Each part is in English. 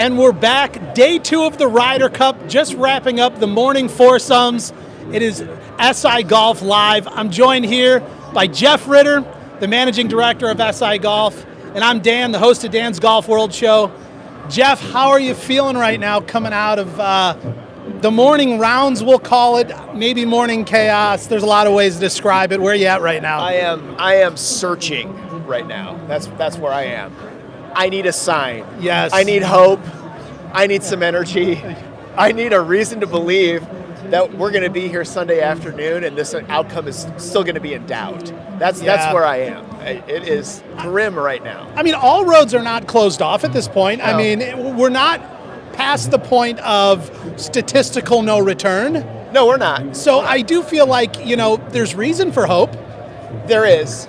And we're back, day 2 of the Ryder Cup, just wrapping up the morning foursomes. It is SI Golf Live. I'm joined here by Jeff RYDER, the managing director of SI Golf, and I'm Dan, the host of Dan's Golf World Show. Jeff, how are you feeling right now coming out of the morning rounds, we'll call it, maybe morning chaos? There's a lot of ways to describe it. Where are you at right now? I am searching right now. That's where I am. I need a sign. Yes. I need hope. I need some energy. I need a reason to believe that we're going to be here Sunday afternoon and this outcome is still going to be in doubt. That's where I am. It is grim right now. I mean, all roads are not closed off at this point. No. I mean, we're not past the point of statistical no return. No, we're not. So I do feel like, there's reason for hope. There is.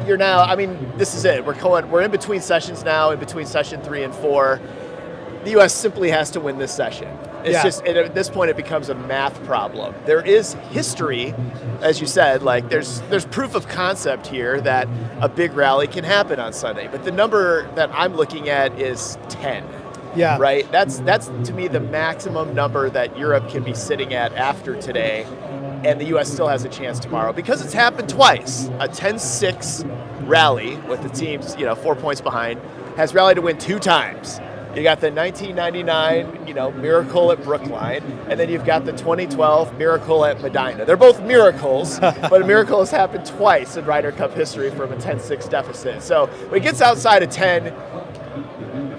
You're now, I mean, this is it. We're in between sessions now, in between session 3 and 4. The U.S. simply has to win this session. It's just, at this point, it becomes a math problem. There is history, as you said, like there's proof of concept here that a big rally can happen on Sunday. But the number that I'm looking at is 10. Yeah. Right? That's to me the maximum number that Europe can be sitting at after today. And the U.S. still has a chance tomorrow because it's happened twice. A 10-6 rally with the teams, 4 points behind, has rallied to win 2 times. You got the 1999, miracle at Brookline, and then you've got the 2012 miracle at Medina. They're both miracles, but a miracle has happened twice in Ryder Cup history from a 10-6 deficit. So when it gets outside of 10,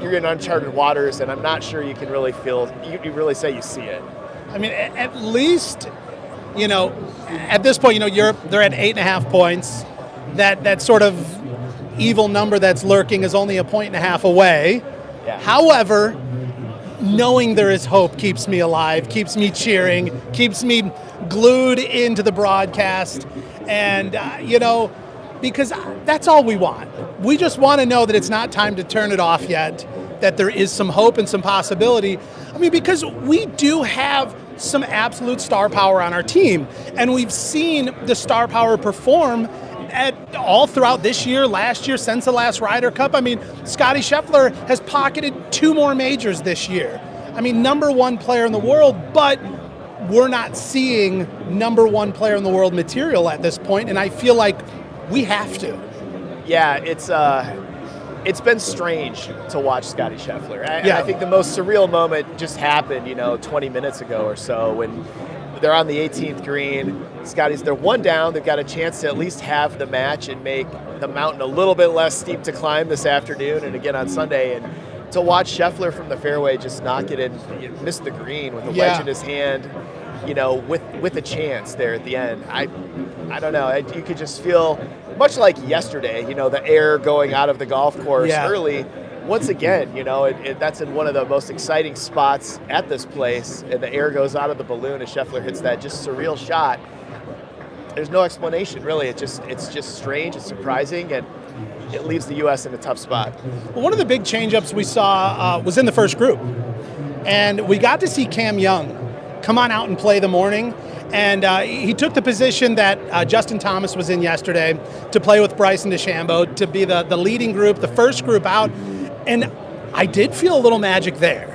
you're in uncharted waters, and I'm not sure you can really you really say you see it. I mean, at least, at this point, Europe, they're at 8.5 points. That sort of evil number that's lurking is only 1.5 points away. Yeah. However, knowing there is hope keeps me alive, keeps me cheering, keeps me glued into the broadcast. And, because that's all we want. We just want to know that it's not time to turn it off yet, that there is some hope and some possibility. I mean, because we do have some absolute star power on our team, and we've seen the star power perform all throughout this year, last year, since the last Ryder Cup. I mean, Scottie Scheffler has pocketed 2 more majors this year. I mean, #1 player in the world, but we're not seeing #1 player in the world material at this point, and I feel like we have to. Yeah, it's been strange to watch Scottie Scheffler. I think the most surreal moment just happened, 20 minutes ago or so when they're on the 18th green. They're 1 down. They've got a chance to at least have the match and make the mountain a little bit less steep to climb this afternoon and again on Sunday. And to watch Scheffler from the fairway just knock it in, miss the green with a wedge in his hand, with a chance there at the end. I don't know. You could just feel, much like yesterday, the air going out of the golf course early. Once again, that's in one of the most exciting spots at this place, and the air goes out of the balloon as Scheffler hits that just surreal shot. There's no explanation, really. It's just strange, it's surprising, and it leaves the U.S. in a tough spot. Well, one of the big change-ups we saw was in the first group, and we got to see Cam Young come on out and play the morning. And he took the position that Justin Thomas was in yesterday to play with Bryson DeChambeau, to be the leading group, the first group out. And I did feel a little magic there.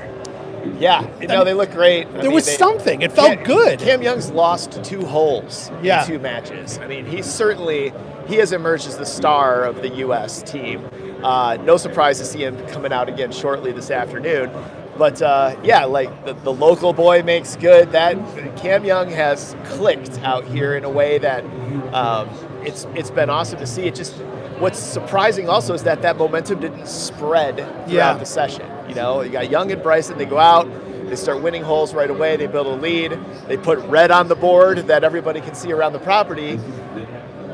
Yeah, they look great. There was something. It felt good. Cam Young's lost 2 holes in 2 matches. I mean, he has emerged as the star of the U.S. team. No surprise to see him coming out again shortly this afternoon. But the local boy makes good. That Cam Young has clicked out here in a way that it's been awesome to see. What's surprising also is that momentum didn't spread throughout the session. You got Young and Bryson. They go out, they start winning holes right away. They build a lead. They put red on the board that everybody can see around the property.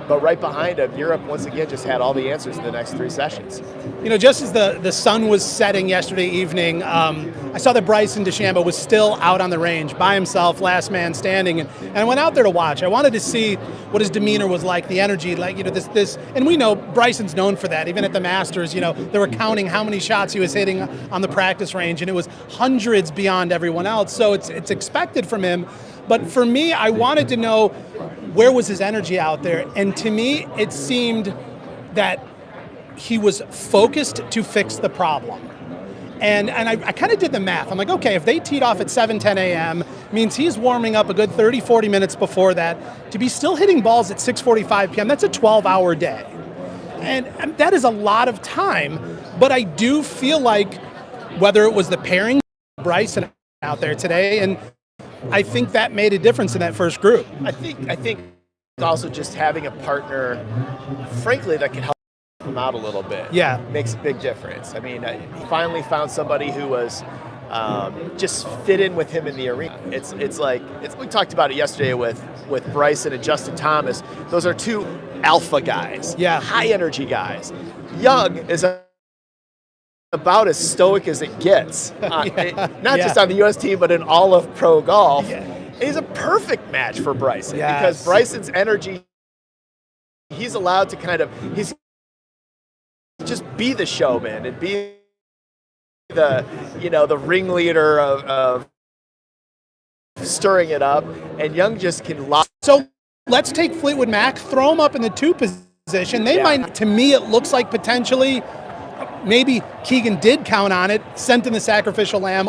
But right behind him, Europe once again just had all the answers in the next 3 sessions. Just as the sun was setting yesterday evening, I saw that Bryson DeChambeau was still out on the range by himself, last man standing, and I went out there to watch. I wanted to see what his demeanor was like, the energy, this, and we know Bryson's known for that. Even at the Masters, they were counting how many shots he was hitting on the practice range, and it was hundreds beyond everyone else. So it's expected from him. But for me, I wanted to know where was his energy out there, and to me, it seemed that he was focused to fix the problem. And I kind of did the math. I'm like, okay, if they teed off at 7:10 a.m., means he's warming up a good 30, 40 minutes before that. To be still hitting balls at 6:45 p.m., that's a 12-hour day. And that is a lot of time. But I do feel like whether it was the pairing, Bryson out there today, and I think that made a difference in that first group. I think also just having a partner, frankly, that can help him out a little bit. Yeah, makes a big difference. I mean, he finally found somebody who was just fit in with him in the arena. We talked about it yesterday with Bryson and Justin Thomas. Those are two alpha guys, high energy guys. Young is about as stoic as it gets, not just on the U.S. team, but in all of pro golf. Yeah. He's a perfect match for Bryson because Bryson's energy, he's allowed to he's just be the showman and be the ringleader of stirring it up, and Young just can lock. So let's take Fleetwood Mac, throw him up in the 2 position. They might, to me, it looks like potentially maybe Keegan did count on it, sent in the sacrificial lamb.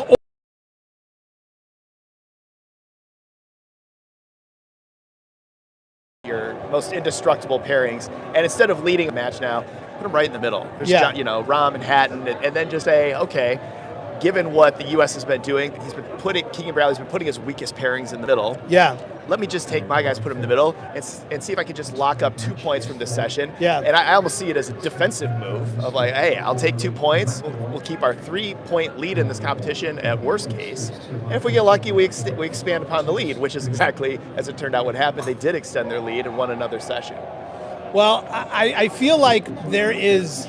Your most indestructible pairings, and instead of leading a match now, put them right in the middle. There's Rahm and Hatton, and then just say, okay, given what the U.S. has been doing, Keegan Bradley's been putting his weakest pairings in the middle. Yeah. Let me just take my guys, put them in the middle, and see if I can just lock up 2 points from this session. Yeah. And I almost see it as a defensive move of like, hey, I'll take 2 points. We'll keep our 3-point lead in this competition at worst case. And if we get lucky, we expand upon the lead, which is exactly, as it turned out, what happened. They did extend their lead and won another session. Well, I feel like there is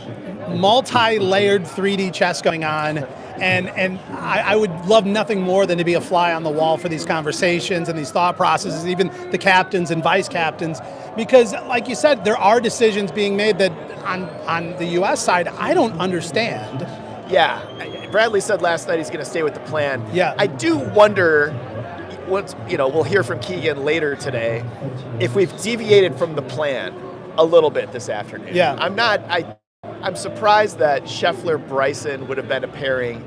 multi-layered 3D chess going on. And I would love nothing more than to be a fly on the wall for these conversations and these thought processes, even the captains and vice captains, because like you said, there are decisions being made that on the U.S. side, I don't understand. Yeah, Bradley said last night he's going to stay with the plan. Yeah. I do wonder, we'll hear from Keegan later today, if we've deviated from the plan a little bit this afternoon. Yeah. I'm surprised that Scheffler-Bryson would have been a pairing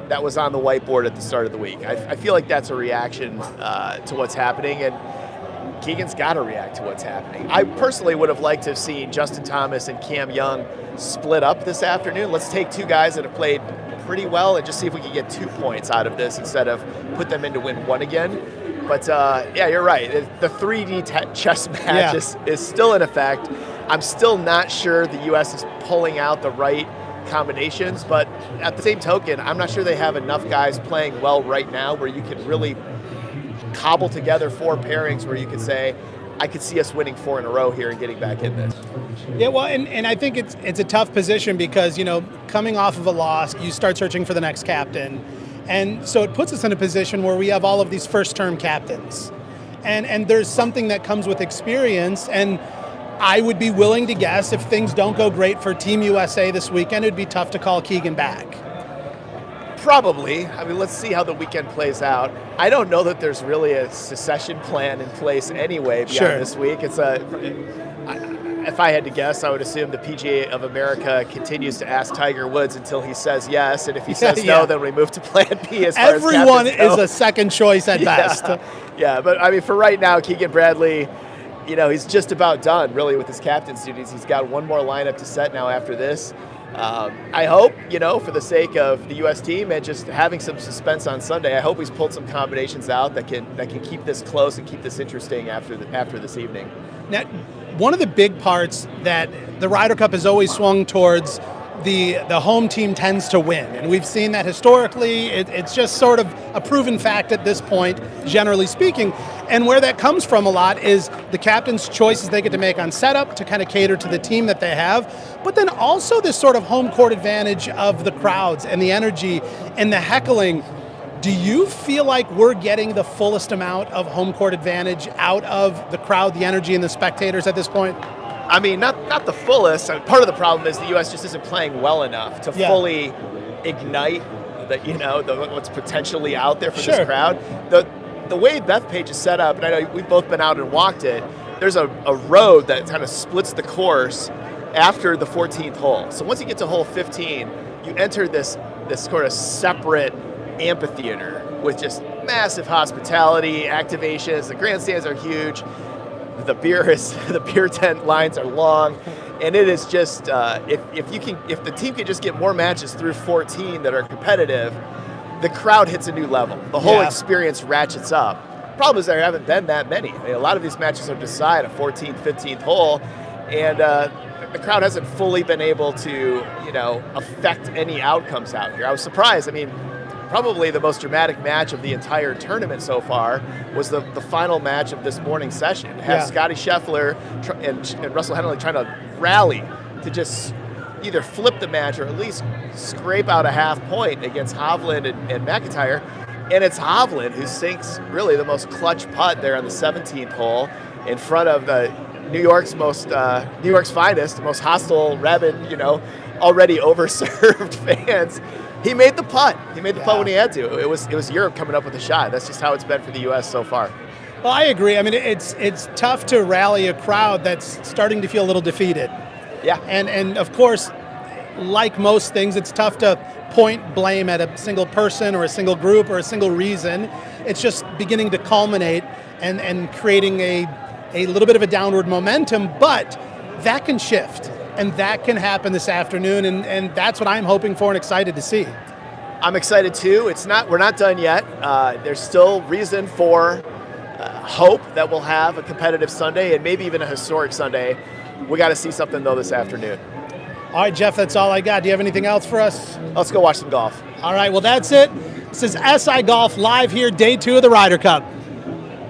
that was on the whiteboard at the start of the week. I feel like that's a reaction to what's happening, and Keegan's got to react to what's happening. I personally would have liked to have seen Justin Thomas and Cam Young split up this afternoon. Let's take 2 guys that have played pretty well and just see if we can get 2 points out of this instead of put them in to win 1 again. But you're right. The 3D chess match is still in effect. I'm still not sure the U.S. is pulling out the right combinations, but at the same token, I'm not sure they have enough guys playing well right now where you can really cobble together 4 pairings where you could say, I could see us winning 4 in a row here and getting back in this. Yeah, well, and I think it's a tough position because, coming off of a loss, you start searching for the next captain. And so it puts us in a position where we have all of these first-term captains. And there's something that comes with experience, and I would be willing to guess if things don't go great for Team USA this weekend, it'd be tough to call Keegan back. Probably. I mean, let's see how the weekend plays out. I don't know that there's really a succession plan in place anyway beyond this week. If I had to guess, I would assume the PGA of America continues to ask Tiger Woods until he says yes, and if he says no, then we move to Plan B. Everyone is a second choice at best. Yeah, but I mean, for right now, Keegan Bradley, he's just about done, really, with his captain's duties. He's got 1 more lineup to set now after this. I hope, for the sake of the U.S. team and just having some suspense on Sunday, I hope he's pulled some combinations out that can keep this close and keep this interesting after this evening. Now, one of the big parts that the Ryder Cup has always swung towards, the home team tends to win. And we've seen that historically. It's just sort of a proven fact at this point, generally speaking. And where that comes from a lot is the captain's choices they get to make on setup to kind of cater to the team that they have. But then also this sort of home court advantage of the crowds and the energy and the heckling. Do you feel like we're getting the fullest amount of home court advantage out of the crowd, the energy, and the spectators at this point? I mean, not the fullest. Part of the problem is the U.S. just isn't playing well enough to fully ignite what's potentially out there for this crowd. The way Bethpage is set up, and I know we've both been out and walked it, there's a road that kind of splits the course after the 14th hole. So once you get to hole 15, you enter this this sort of separate amphitheater with just massive hospitality, activations. The grandstands are huge. The beer tent lines are long, and it is just if the team can just get more matches through 14 that are competitive, the crowd hits a new level. The whole experience ratchets up. Problem is there haven't been that many. I mean, a lot of these matches are decided a 14th, 15th hole, and the crowd hasn't fully been able to affect any outcomes out here. I was surprised. I mean, probably the most dramatic match of the entire tournament so far was the final match of this morning's session. It had Scotty Scheffler and Russell Henley trying to rally to just either flip the match or at least scrape out a half point against Hovland and McIntyre. And it's Hovland who sinks really the most clutch putt there on the 17th hole in front of New York's finest, most hostile, rabid, already overserved fans. He made the putt. He made the putt when he had to. It was Europe coming up with a shot. That's just how it's been for the U.S. so far. Well, I agree. I mean, it's tough to rally a crowd that's starting to feel a little defeated. Yeah. And of course, like most things, it's tough to point blame at a single person or a single group or a single reason. It's just beginning to culminate and creating a little bit of a downward momentum, but that can shift. And that can happen this afternoon, and that's what I'm hoping for and excited to see. I'm excited too. We're not done yet. There's still reason for hope that we'll have a competitive Sunday and maybe even a historic Sunday. We got to see something though this afternoon. All right, Jeff, that's all I got. Do you have anything else for us? Let's go watch some golf. All right, well, that's it. This is SI Golf live here, day 2 of the Ryder Cup.